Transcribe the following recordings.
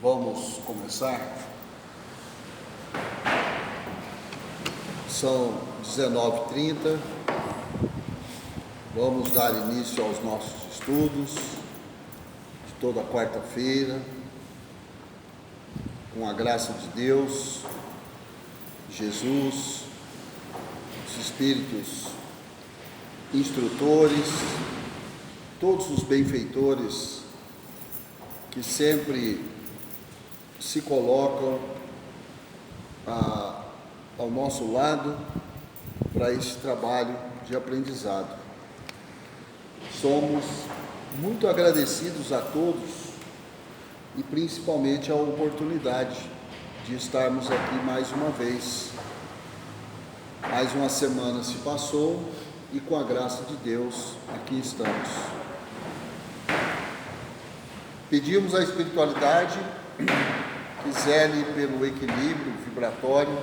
Vamos começar. São 19h30. Vamos dar início aos nossos estudos de toda quarta-feira, com a graça de Deus, Jesus, os Espíritos instrutores, todos os benfeitores que sempre se colocam ao nosso lado para esse trabalho de aprendizado. Somos muito agradecidos a todos e principalmente a oportunidade de estarmos aqui mais uma vez. Mais uma semana se passou e com a graça de Deus aqui estamos. Pedimos à espiritualidade que zele pelo equilíbrio vibratório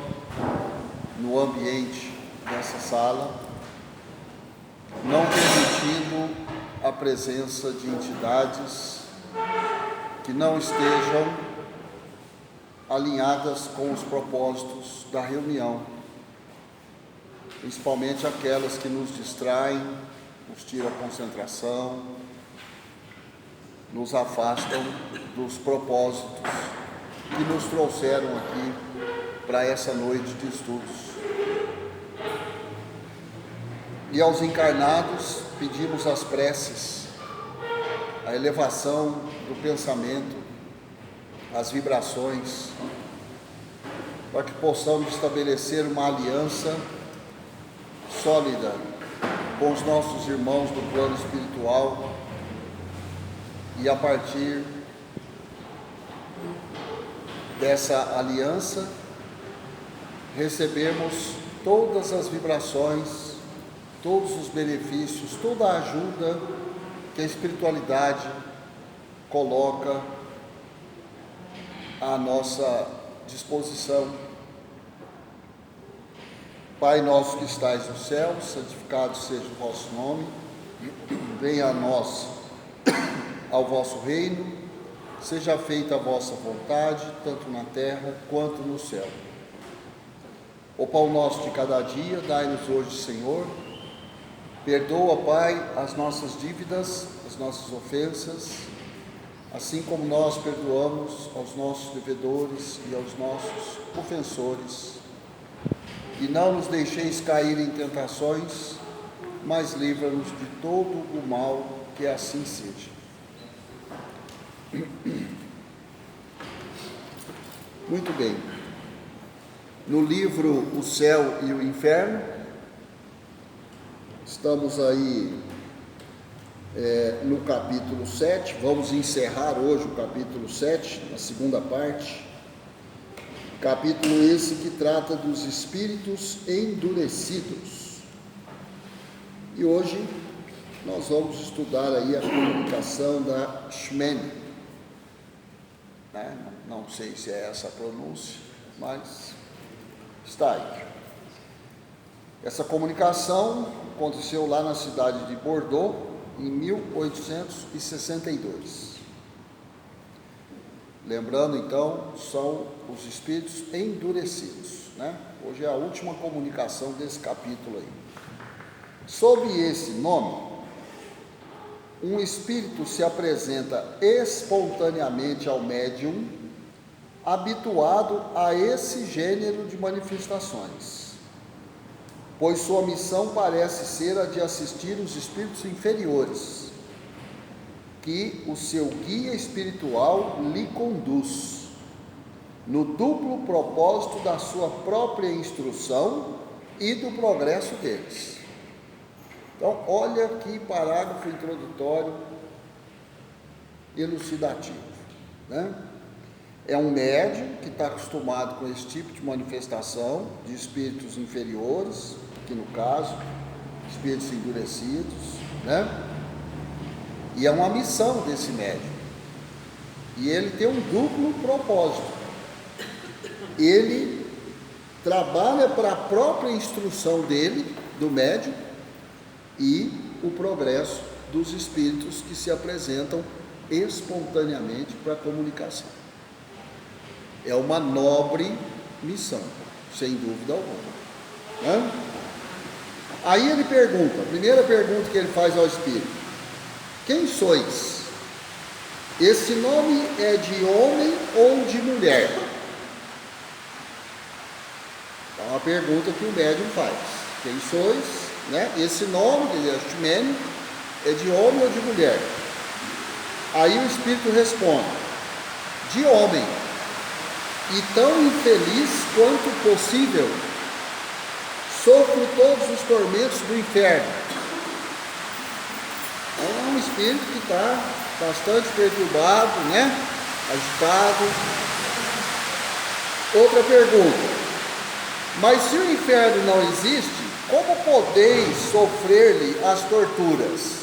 no ambiente dessa sala, não permitindo a presença de entidades que não estejam alinhadas com os propósitos da reunião, principalmente aquelas que nos distraem, nos tiram a concentração, nos afastam dos propósitos que nos trouxeram aqui para essa noite de estudos. E aos encarnados pedimos as preces, a elevação do pensamento, as vibrações, para que possamos estabelecer uma aliança sólida com os nossos irmãos do plano espiritual e a partir dessa aliança recebemos todas as vibrações, todos os benefícios, toda a ajuda que a espiritualidade coloca à nossa disposição. Pai nosso que estais no céu, santificado seja o vosso nome, venha a nós ao vosso reino, seja feita a vossa vontade, tanto na terra quanto no céu. O pão nosso de cada dia, dai-nos hoje, Senhor. Perdoa, Pai, as nossas dívidas, as nossas ofensas, assim como nós perdoamos aos nossos devedores e aos nossos ofensores. E não nos deixeis cair em tentações, mas livra-nos de todo o mal, que assim seja. Muito bem. No livro O Céu e o Inferno, estamos aí no capítulo 7, vamos encerrar hoje o capítulo 7, na segunda parte. Capítulo esse que trata dos espíritos endurecidos. E hoje nós vamos estudar aí a comunicação da Ximene. Não sei se é essa a pronúncia, mas está aí. Essa comunicação aconteceu lá na cidade de Bordeaux, em 1862. Lembrando, então, são os espíritos endurecidos, Hoje é a última comunicação desse capítulo aí. Sob esse nome, um espírito se apresenta espontaneamente ao médium, habituado a esse gênero de manifestações, pois sua missão parece ser a de assistir os espíritos inferiores, que o seu guia espiritual lhe conduz, no duplo propósito da sua própria instrução e do progresso deles. Então, olha que parágrafo introdutório elucidativo, É um médium que está acostumado com esse tipo de manifestação de espíritos inferiores, aqui no caso, espíritos endurecidos, E é uma missão desse médium. E ele tem um duplo propósito. Ele trabalha para a própria instrução dele, do médium, e o progresso dos espíritos que se apresentam espontaneamente para a comunicação. É uma nobre missão, sem dúvida alguma. Né? Aí ele pergunta, a primeira pergunta que ele faz ao Espírito: quem sois? Esse nome é de homem ou de mulher? É uma pergunta que o médium faz. Quem sois? Né? Esse nome, Ashtimene, é de homem ou de mulher? Aí o Espírito responde: de homem, e tão infeliz quanto possível, sofro todos os tormentos do inferno. É um espírito que está bastante perturbado, né? Agitado. Outra pergunta: mas se o inferno não existe, como podeis sofrer-lhe as torturas?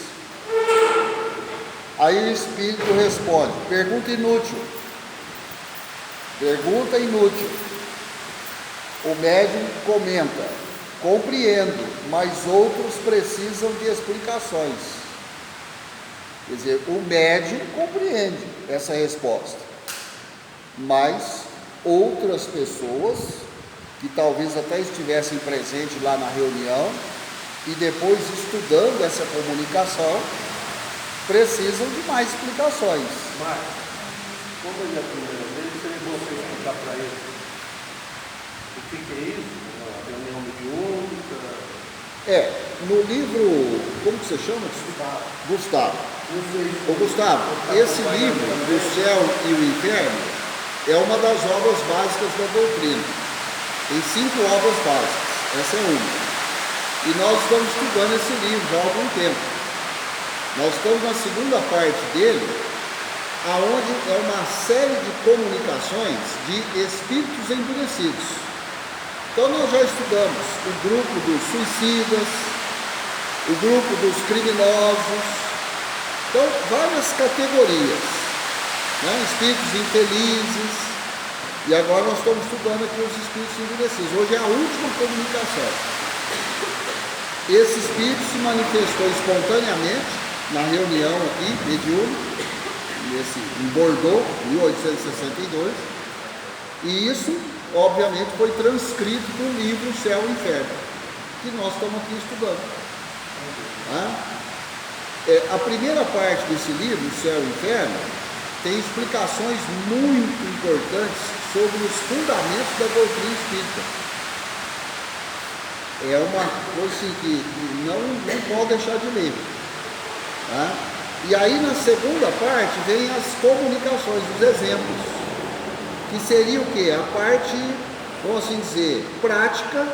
Aí o Espírito responde: pergunta inútil. Pergunta inútil. O médium comenta: compreendo, mas outros precisam de explicações. Quer dizer, o médium compreende essa resposta, mas outras pessoas, que talvez até estivessem presentes lá na reunião, e depois estudando essa comunicação, precisam de mais explicações. Mas, quando ele é a primeira vez, seria bom você explicar para ele o que é isso, uma reunião mediúnica. No livro, como que você chama? Gustavo. Ô Gustavo, esse livro, do Céu e o Inferno, é uma das obras básicas da doutrina. Tem 5 obras básicas, essa é uma. E nós estamos estudando esse livro já há algum tempo. Nós estamos na segunda parte dele, aonde é uma série de comunicações de espíritos endurecidos. Então nós já estudamos o grupo dos suicidas, o grupo dos criminosos, então várias categorias, né? Espíritos infelizes, e agora nós estamos estudando aqui os espíritos endurecidos. Hoje é a última comunicação. Esse espírito se manifestou espontaneamente na reunião aqui, mediúnica, em Bordeaux, 1862, e isso, obviamente, foi transcrito no livro Céu e Inferno, que nós estamos aqui estudando. A primeira parte desse livro, Céu e Inferno, tem explicações muito importantes sobre os fundamentos da doutrina espírita. É uma coisa assim que não pode deixar de ler. E aí na segunda parte vem as comunicações, os exemplos, que seria o quê? A parte, vamos assim dizer, prática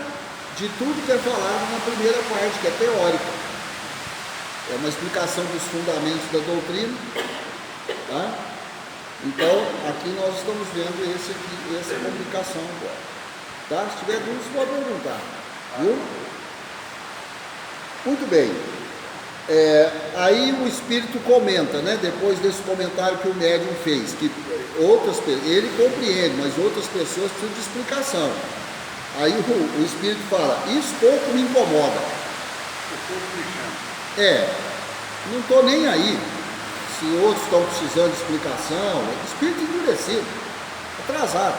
de tudo que é falado na primeira parte, que é teórica. É uma explicação dos fundamentos da doutrina. Então, aqui nós estamos vendo essa comunicação agora. Se tiver dúvidas, pode perguntar. Viu? Muito bem. Aí o Espírito comenta, né, depois desse comentário que o médium fez, que ele compreende, mas outras pessoas precisam de explicação. Aí o Espírito fala: isso pouco me incomoda. Não estou nem aí se outros estão precisando de explicação. Espírito endurecido, atrasado.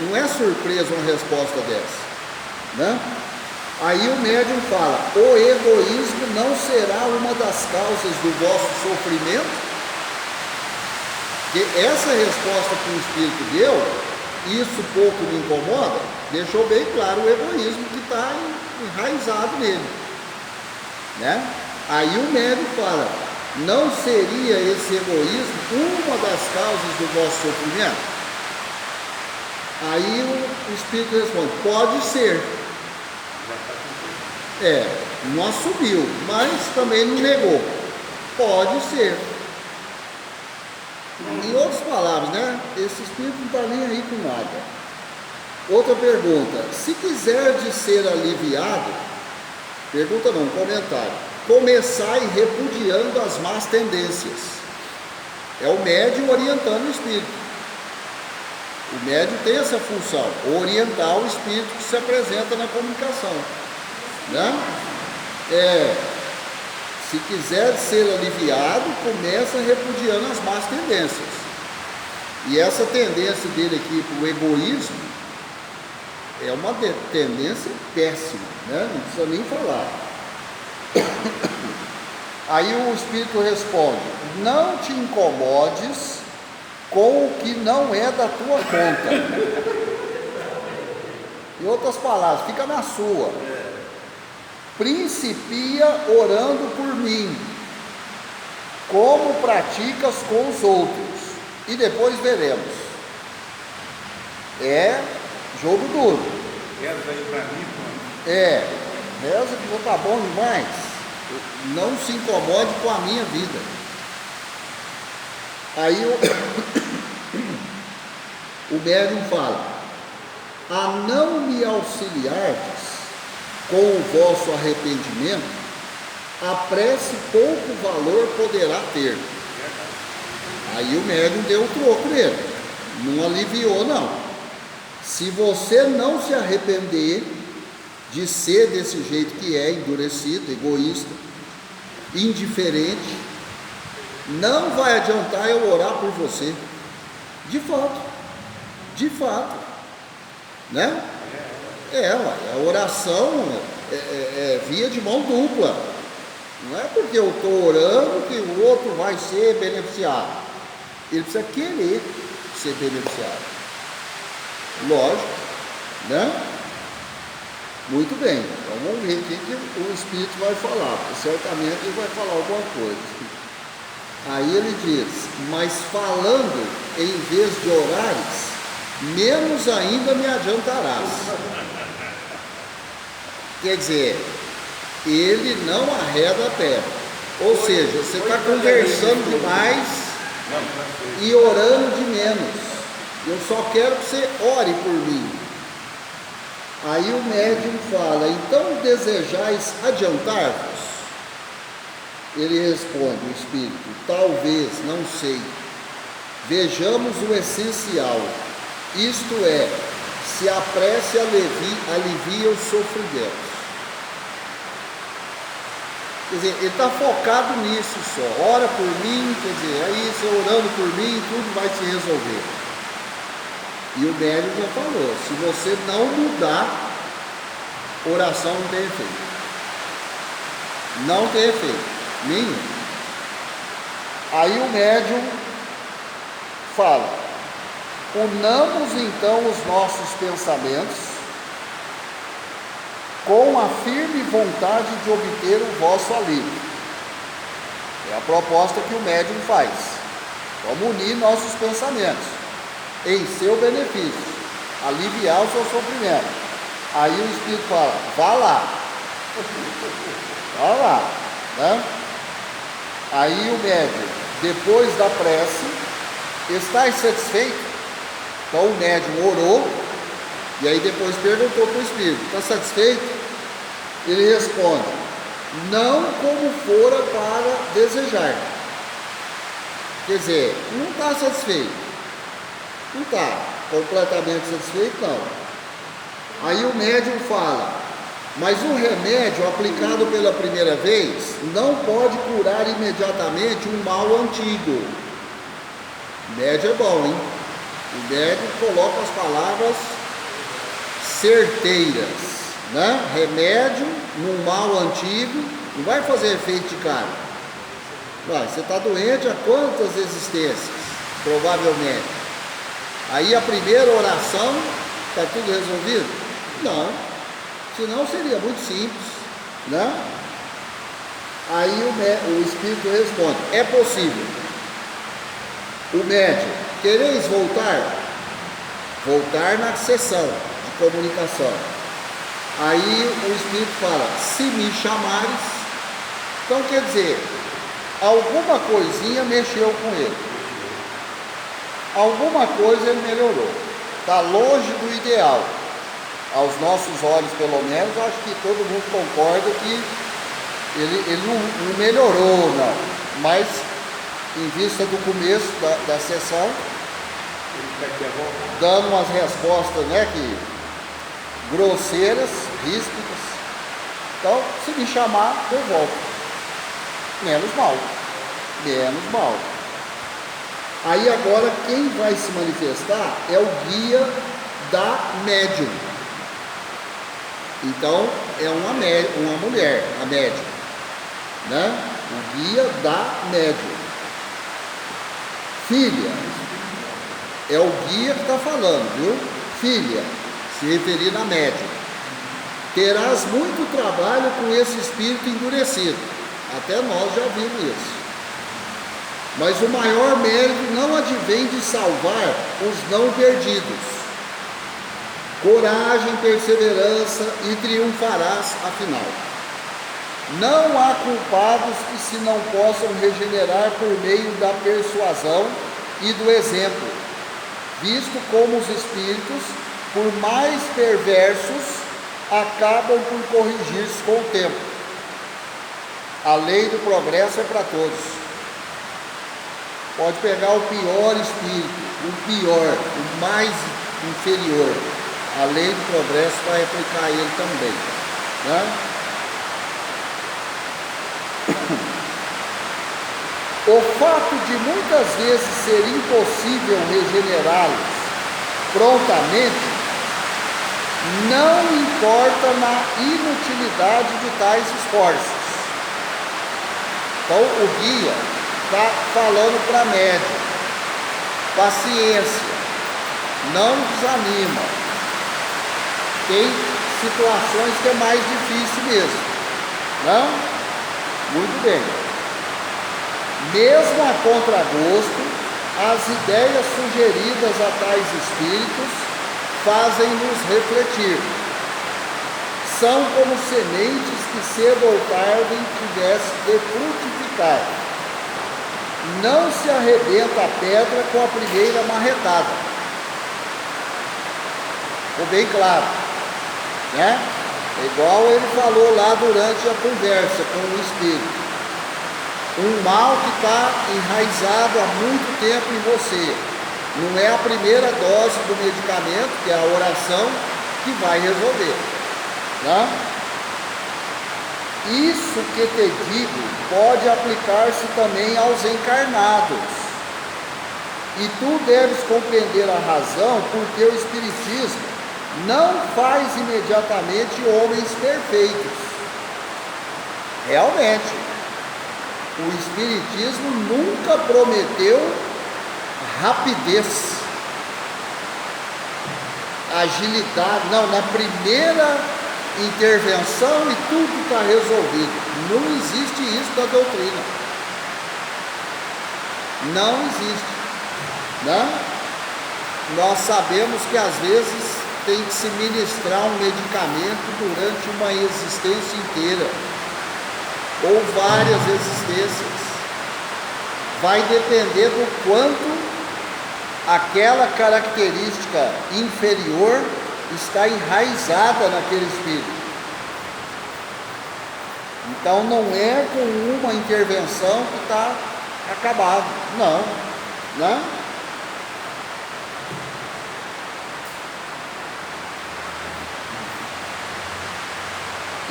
Não é surpresa uma resposta dessa, né? Aí o médium fala: o egoísmo não será uma das causas do vosso sofrimento? Porque essa resposta que o Espírito deu, isso pouco me incomoda, deixou bem claro o egoísmo que está enraizado nele, né? Aí o médium fala: não seria esse egoísmo uma das causas do vosso sofrimento? Aí o Espírito responde: pode ser. Não assumiu, mas também não negou. Pode ser. Em outras palavras, né? Esse Espírito não está nem aí com nada. Outra pergunta: se quiser de ser aliviado, pergunta não, comentário, começai repudiando as más tendências. É o médium orientando o Espírito. O médium tem essa função, orientar o Espírito que se apresenta na comunicação, né? Se quiser ser aliviado, começa repudiando as más tendências. E essa tendência dele aqui para o egoísmo é uma tendência péssima, né? Não precisa nem falar. Aí o Espírito responde: não te incomodes com o que não é da tua conta. Em outras palavras, fica na sua. Principia orando por mim, como praticas com os outros, e depois veremos. É jogo duro. Reza aí para mim, mano. Reza que tá bom demais. Não se incomode com a minha vida. Aí o médium fala: a não me auxiliardes com o vosso arrependimento, a prece pouco valor poderá ter. Aí o médium deu o troco nele, não aliviou não. Se você não se arrepender de ser desse jeito que é, endurecido, egoísta, indiferente, não vai adiantar eu orar por você. De fato, né? A oração é via de mão dupla. Não é porque eu estou orando que o outro vai ser beneficiado. Ele precisa querer ser beneficiado. Lógico, né? Muito bem, então vamos ver o que o Espírito vai falar, porque certamente ele vai falar alguma coisa. Aí ele diz: mas falando em vez de orares, menos ainda me adiantarás. Quer dizer, ele não arreda a pé. Ou seja, você está conversando demais e orando de menos. Eu só quero que você ore por mim. Aí o médium fala: então desejais adiantar-vos? Ele responde, o Espírito: talvez, não sei. Vejamos o essencial, isto é, se a prece alivia os sofrimentos. Quer dizer, ele está focado nisso só. Ora por mim, quer dizer, aí você orando por mim, tudo vai se resolver. E o médium já falou: se você não mudar, oração não tem efeito. Não tem efeito nenhum. Aí o médium fala: unamos então os nossos pensamentos com a firme vontade de obter o vosso alívio. É a proposta que o médium faz. Vamos unir nossos pensamentos em seu benefício, aliviar o seu sofrimento. Aí o Espírito fala: vá lá, né? Aí o médium, depois da prece, estás satisfeito? Então o médium orou, e aí depois perguntou para o Espírito: está satisfeito? Ele responde: não como fora para desejar. Quer dizer, não está satisfeito. Não está completamente satisfeito, não. Aí o médium fala: mas o remédio aplicado pela primeira vez não pode curar imediatamente um mal antigo. O médium é bom, hein? O médium coloca as palavras certeiras, né? Remédio num mal antigo não vai fazer efeito de cara. Você está doente há quantas existências? Provavelmente. Aí a primeira oração, está tudo resolvido? Não, senão seria muito simples, né? Aí o Espírito responde: é possível. O médium: quereis voltar? Voltar na sessão de comunicação. Aí o Espírito fala: se me chamares. Então quer dizer, alguma coisinha mexeu com ele. Alguma coisa ele melhorou. Está longe do ideal. Aos nossos olhos, pelo menos, acho que todo mundo concorda que ele não melhorou, não. Mas, em vista do começo da sessão, dando umas respostas, né, grosseiras, ríspidas. Então, se me chamar, eu volto. Menos mal. Aí agora quem vai se manifestar é o guia da médium. Então é uma mulher, a médium, né? O guia da médium. Filha, é o guia que está falando, viu? Filha, se referindo à médium. Terás muito trabalho com esse espírito endurecido. Até nós já vimos isso. Mas o maior mérito não advém de salvar os não perdidos. Coragem, perseverança e triunfarás afinal. Não há culpados que se não possam regenerar por meio da persuasão e do exemplo, visto como os espíritos, por mais perversos, acabam por corrigir-se com o tempo. A lei do progresso é para todos. Pode pegar o pior espírito, o pior, o mais inferior. A lei do progresso vai aplicar a ele também, né? O fato de muitas vezes ser impossível regenerá-los prontamente não importa na inutilidade de tais esforços. Então o guia está falando para a médium: paciência, não desanima. Tem situações que é mais difícil mesmo, não? Muito bem. Mesmo a contragosto, as ideias sugeridas a tais espíritos fazem-nos refletir. São como sementes que cedo ou tarde tivesse de frutificar. Não se arrebenta a pedra com a primeira marretada. Ficou bem claro, né? É igual ele falou lá durante a conversa com o espírito. Um mal que está enraizado há muito tempo em você. Não é a primeira dose do medicamento, que é a oração, que vai resolver, né? Isso que te digo pode aplicar-se também aos encarnados. E tu deves compreender a razão porque o Espiritismo não faz imediatamente homens perfeitos. Realmente, o Espiritismo nunca prometeu rapidez, agilidade. Não, na primeira intervenção e tudo está resolvido. Não existe isso da doutrina. Não existe, né? Nós sabemos que às vezes tem que se ministrar um medicamento durante uma existência inteira, ou várias existências. Vai depender do quanto aquela característica inferior está enraizada naquele espírito. Então não é com uma intervenção que está acabado, não, né?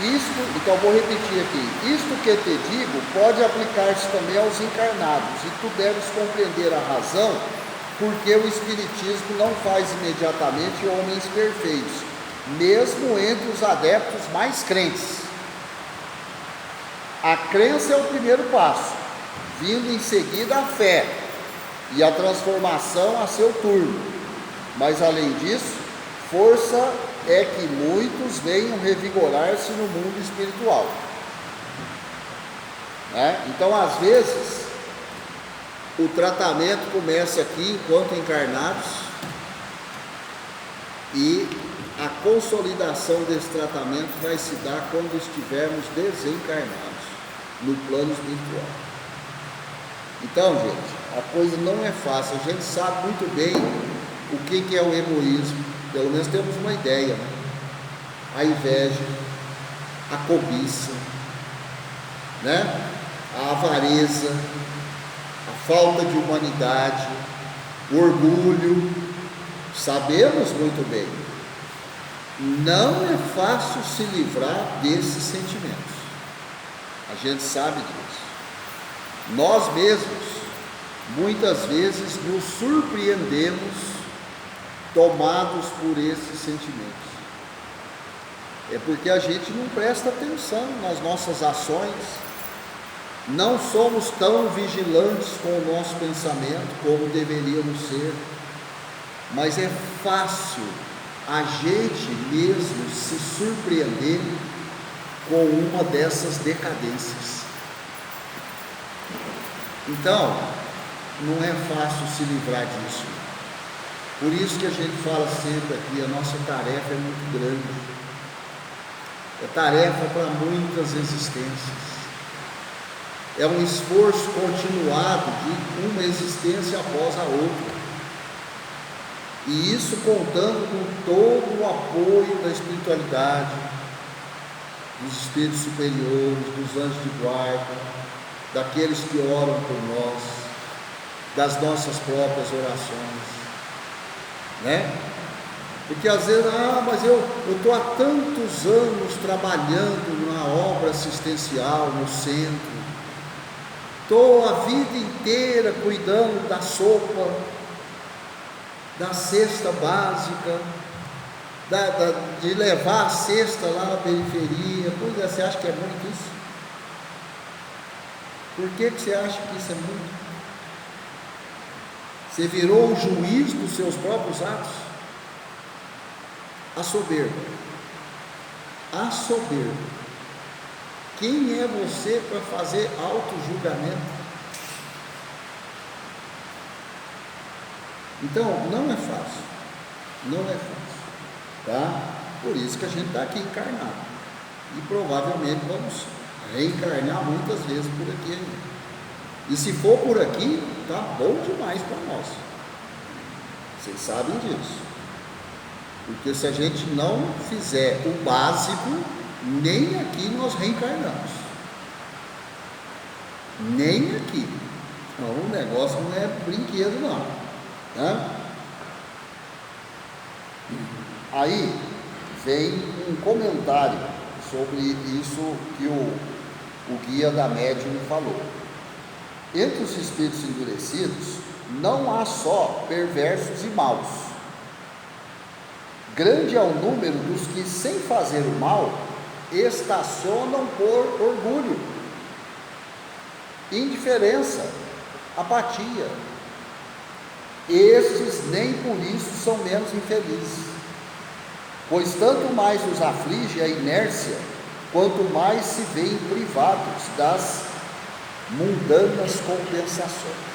Isto, então vou repetir aqui: isto que te digo pode aplicar-se também aos encarnados, e tu deves compreender a razão porque o Espiritismo não faz imediatamente homens perfeitos, mesmo entre os adeptos mais crentes. A crença é o primeiro passo, vindo em seguida a fé e a transformação a seu turno. Mas além disso, força é que muitos venham revigorar-se no mundo espiritual, né? Então, às vezes, o tratamento começa aqui enquanto encarnados, e a consolidação desse tratamento vai se dar quando estivermos desencarnados no plano espiritual. Então, gente, a coisa não é fácil. A gente sabe muito bem o que é o egoísmo. Pelo menos temos uma ideia, né? A inveja, a cobiça, né? A avareza, a falta de humanidade, o orgulho. Sabemos muito bem. Não é fácil se livrar desses sentimentos. A gente sabe disso. Nós mesmos muitas vezes nos surpreendemos tomados por esses sentimentos. É porque a gente não presta atenção nas nossas ações, não somos tão vigilantes com o nosso pensamento como deveríamos ser, mas é fácil a gente mesmo se surpreender com uma dessas decadências. Então, não é fácil se livrar disso. Por isso que a gente fala sempre aqui, a nossa tarefa é muito grande. É tarefa para muitas existências. É um esforço continuado de uma existência após a outra. E isso contando com todo o apoio da espiritualidade, dos espíritos superiores, dos anjos de guarda, daqueles que oram por nós, das nossas próprias orações, né? Porque às vezes, mas eu estou há tantos anos trabalhando na obra assistencial, no centro, estou a vida inteira cuidando da sopa, da cesta básica, de levar a cesta lá na periferia. Pois é, você acha que é muito isso? Por que você acha que isso é muito? Você virou um juiz dos seus próprios atos? A soberba. A soberba. Quem é você para fazer auto-julgamento? Então, não é fácil. Não é fácil. Tá? Por isso que a gente está aqui encarnado. E provavelmente vamos reencarnar muitas vezes por aqui ainda. E se for por aqui, tá bom demais para nós. Vocês sabem disso. Porque se a gente não fizer o básico, nem aqui nós reencarnamos. Nem aqui. Então, o negócio não é brinquedo não, né? Aí vem um comentário sobre isso que o guia da médium falou. Entre os espíritos endurecidos, não há só perversos e maus. Grande é o número dos que, sem fazer o mal, estacionam por orgulho, indiferença, apatia. Estes nem por isso são menos infelizes, pois tanto mais os aflige a inércia, quanto mais se veem privados das mundanas compensações.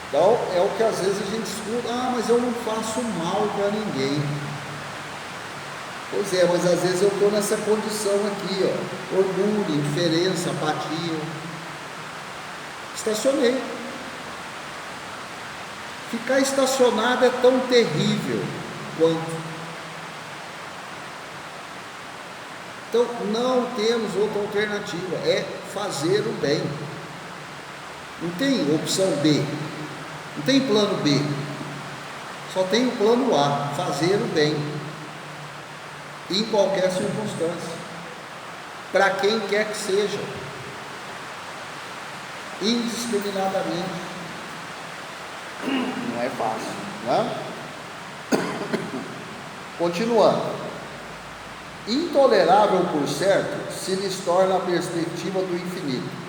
Então, é o que às vezes a gente escuta, mas eu não faço mal para ninguém. Pois é, mas às vezes eu estou nessa condição aqui, ó, orgulho, indiferença, apatia. Estacionei. Ficar estacionado é tão terrível quanto. Então, não temos outra alternativa, é fazer o bem. Não tem opção B. Não tem plano B, só tem o plano A, fazer o bem, em qualquer circunstância, para quem quer que seja, indiscriminadamente. Não é fácil, né? Continuando. Intolerável, por certo, se lhes torna a perspectiva do infinito.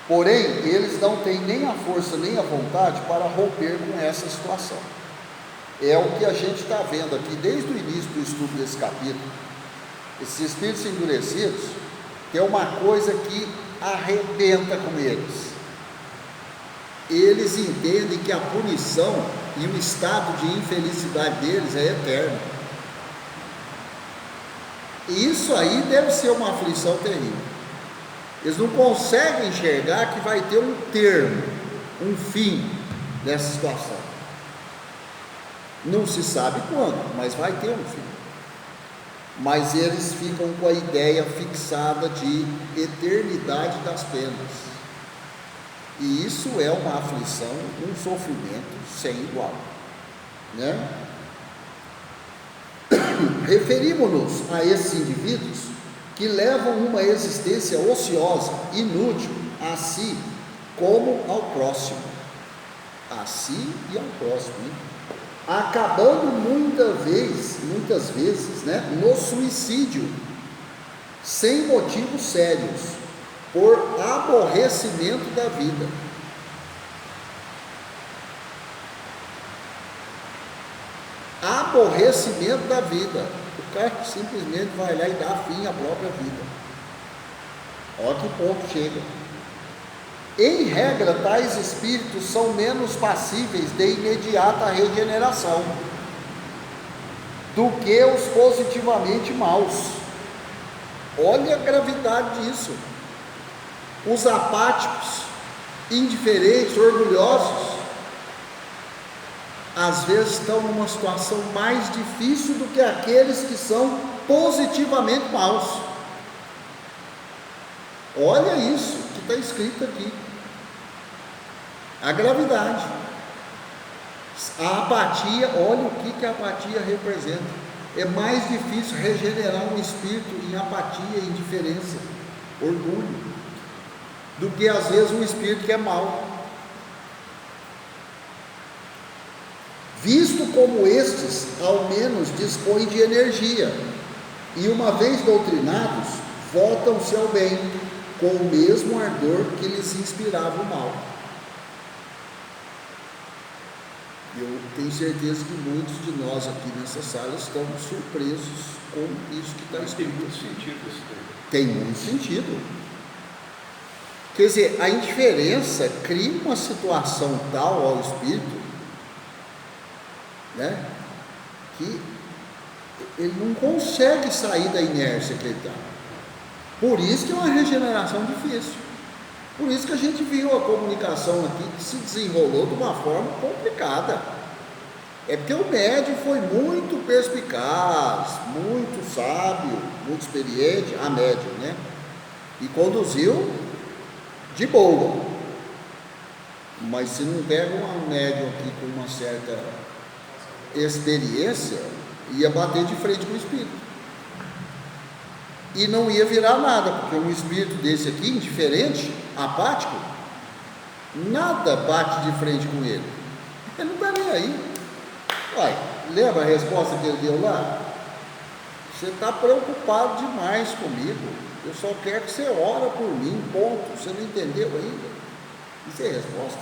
Porém, eles não têm nem a força nem a vontade para romper com essa situação. É o que a gente está vendo aqui desde o início do estudo desse capítulo. Esses espíritos endurecidos, tem uma coisa que arrebenta com eles. Eles entendem que a punição e o estado de infelicidade deles é eterno. E isso aí deve ser uma aflição terrível. Eles não conseguem enxergar que vai ter um termo, um fim dessa situação. Não se sabe quando, mas vai ter um fim. Mas eles ficam com a ideia fixada de eternidade das penas. E isso é uma aflição, um sofrimento sem igual, né? Referimos-nos a esses indivíduos que levam uma existência ociosa, inútil a si, como ao próximo. A si e ao próximo, hein? Acabando muitas vezes, né, no suicídio, sem motivos sérios, por aborrecimento da vida. Aborrecimento da vida. O cara simplesmente vai lá e dá fim à própria vida. Olha que ponto chega. Em regra, tais espíritos são menos passíveis de imediata regeneração do que os positivamente maus. Olha a gravidade disso. Os apáticos, indiferentes, orgulhosos, às vezes estão numa situação mais difícil do que aqueles que são positivamente maus. Olha isso que está escrito aqui. A gravidade. A apatia, olha o que a apatia representa. É mais difícil regenerar um espírito em apatia, indiferença, orgulho, do que às vezes um espírito que é mau. Visto como estes, ao menos, dispõem de energia, e uma vez doutrinados, voltam-se ao bem, com o mesmo ardor que lhes inspirava o mal. Eu tenho certeza que muitos de nós aqui nessa sala estamos surpresos com isso que está escrito. Tem muito sentido isso daí. Tem muito sentido. Quer dizer, a indiferença cria uma situação tal ao espírito, né, que ele não consegue sair da inércia que ele está. Por isso que é uma regeneração difícil. Por isso que a gente viu a comunicação aqui que se desenrolou de uma forma complicada. É porque o médium foi muito perspicaz, muito sábio, muito experiente, a médium, né? E conduziu de boa. Mas se não pega um médium aqui com uma certa experiência, ia bater de frente com o espírito. E não ia virar nada, porque um espírito desse aqui, indiferente, apático, nada bate de frente com ele. Ele não está nem aí. Uai, lembra a resposta que ele deu lá? Você está preocupado demais comigo. Eu só quero que você ora por mim, ponto. Você não entendeu ainda? Isso é a resposta.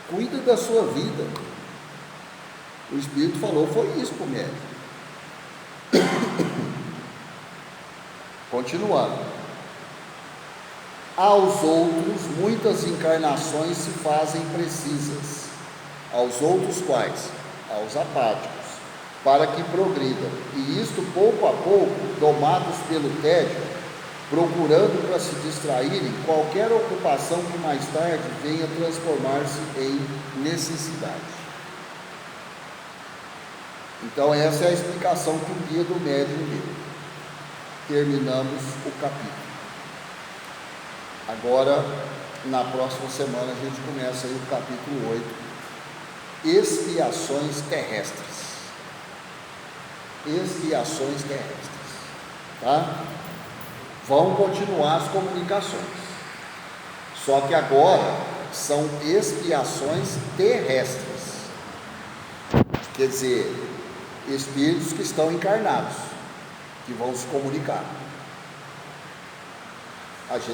Cuida da sua vida. O Espírito falou, foi isso para o médico. Continuando. Aos outros, muitas encarnações se fazem precisas. Aos outros quais? Aos apáticos, para que progridam. E isto pouco a pouco, domados pelo tédio, procurando para se distraírem qualquer ocupação que mais tarde venha transformar-se em necessidade. Então essa é a explicação que o guia do médium deu. Terminamos o capítulo. Agora, na próxima semana, a gente começa aí o capítulo 8, expiações terrestres. Expiações terrestres, tá? Vão continuar as comunicações, só que agora são expiações terrestres, quer dizer, espíritos que estão encarnados, que vão se comunicar.